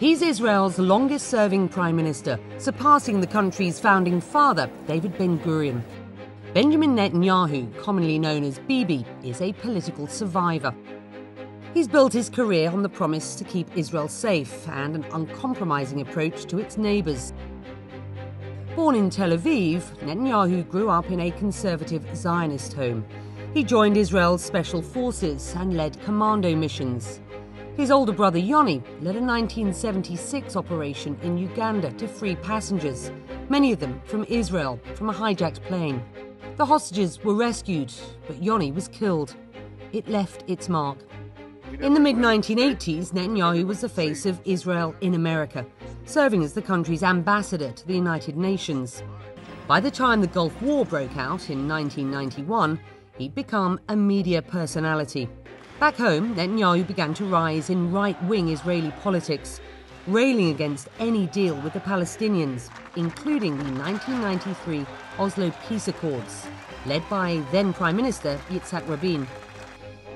He's Israel's longest-serving prime minister, surpassing the country's founding father, David Ben-Gurion. Benjamin Netanyahu, commonly known as Bibi, is a political survivor. He's built his career on the promise to keep Israel safe and an uncompromising approach to its neighbours. Born in Tel Aviv, Netanyahu grew up in a conservative Zionist home. He joined Israel's special forces and led commando missions. His older brother Yoni led a 1976 operation in Uganda to free passengers, many of them from Israel, from a hijacked plane. The hostages were rescued, but Yoni was killed. It left its mark. In the mid-1980s, Netanyahu was the face of Israel in America, serving as the country's ambassador to the United Nations. By the time the Gulf War broke out in 1991, he'd become a media personality. Back home, Netanyahu began to rise in right-wing Israeli politics, railing against any deal with the Palestinians, including the 1993 Oslo Peace Accords, led by then Prime Minister Yitzhak Rabin.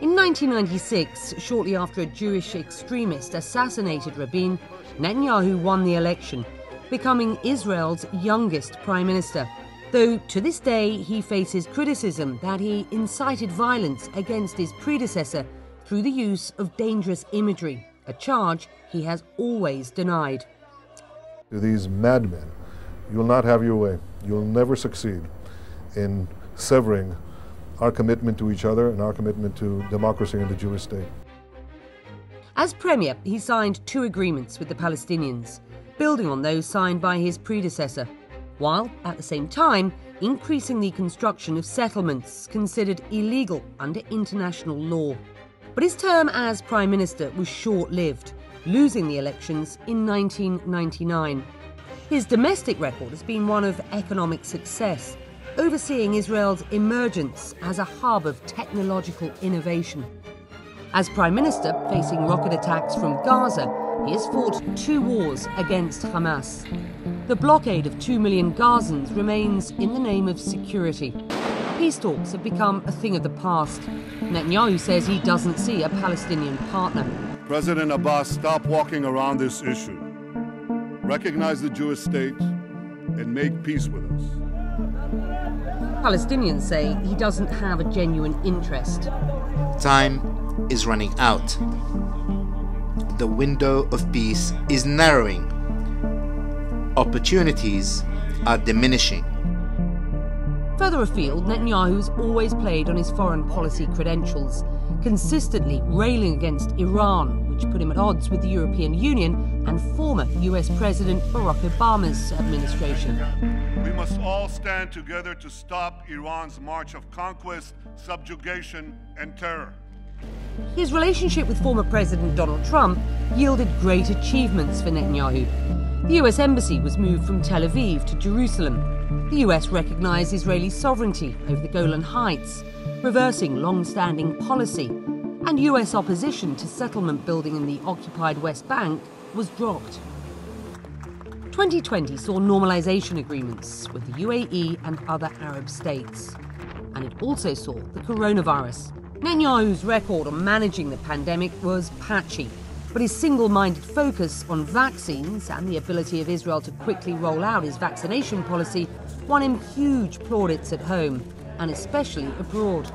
In 1996, shortly after a Jewish extremist assassinated Rabin, Netanyahu won the election, becoming Israel's youngest prime minister, though to this day he faces criticism that he incited violence against his predecessor through the use of dangerous imagery, a charge he has always denied. To these madmen, you will not have your way. You will never succeed in severing our commitment to each other and our commitment to democracy and the Jewish state. As Premier, he signed 2 agreements with the Palestinians, building on those signed by his predecessor, while, at the same time, increasing the construction of settlements considered illegal under international law. But his term as Prime Minister was short-lived, losing the elections in 1999. His domestic record has been one of economic success, overseeing Israel's emergence as a hub of technological innovation. As Prime Minister, facing rocket attacks from Gaza, he has fought 2 wars against Hamas. The blockade of 2 million Gazans remains in the name of security. Peace talks have become a thing of the past. Netanyahu says he doesn't see a Palestinian partner. President Abbas, stop walking around this issue. Recognize the Jewish state and make peace with us. Palestinians say he doesn't have a genuine interest. Time is running out. The window of peace is narrowing. Opportunities are diminishing. Further afield, Netanyahu has always played on his foreign policy credentials, consistently railing against Iran, which put him at odds with the European Union and former US President Barack Obama's administration. We must all stand together to stop Iran's march of conquest, subjugation, and terror. His relationship with former President Donald Trump yielded great achievements for Netanyahu. The US Embassy was moved from Tel Aviv to Jerusalem. The US recognized Israeli sovereignty over the Golan Heights, reversing long-standing policy, and US opposition to settlement building in the occupied West Bank was dropped. 2020 saw normalization agreements with the UAE and other Arab states. And it also saw the coronavirus. Netanyahu's record on managing the pandemic was patchy, but his single-minded focus on vaccines and the ability of Israel to quickly roll out his vaccination policy won him huge plaudits at home, and especially abroad.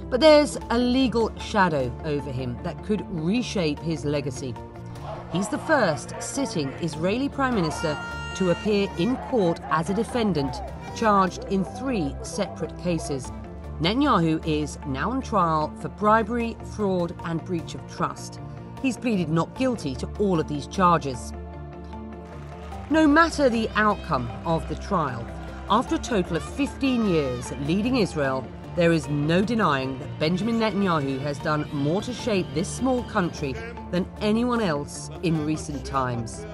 But there's a legal shadow over him that could reshape his legacy. He's the first sitting Israeli Prime Minister to appear in court as a defendant, charged in 3 separate cases. Netanyahu is now on trial for bribery, fraud and breach of trust. He's pleaded not guilty to all of these charges. No matter the outcome of the trial, after a total of 15 years leading Israel, there is no denying that Benjamin Netanyahu has done more to shape this small country than anyone else in recent times.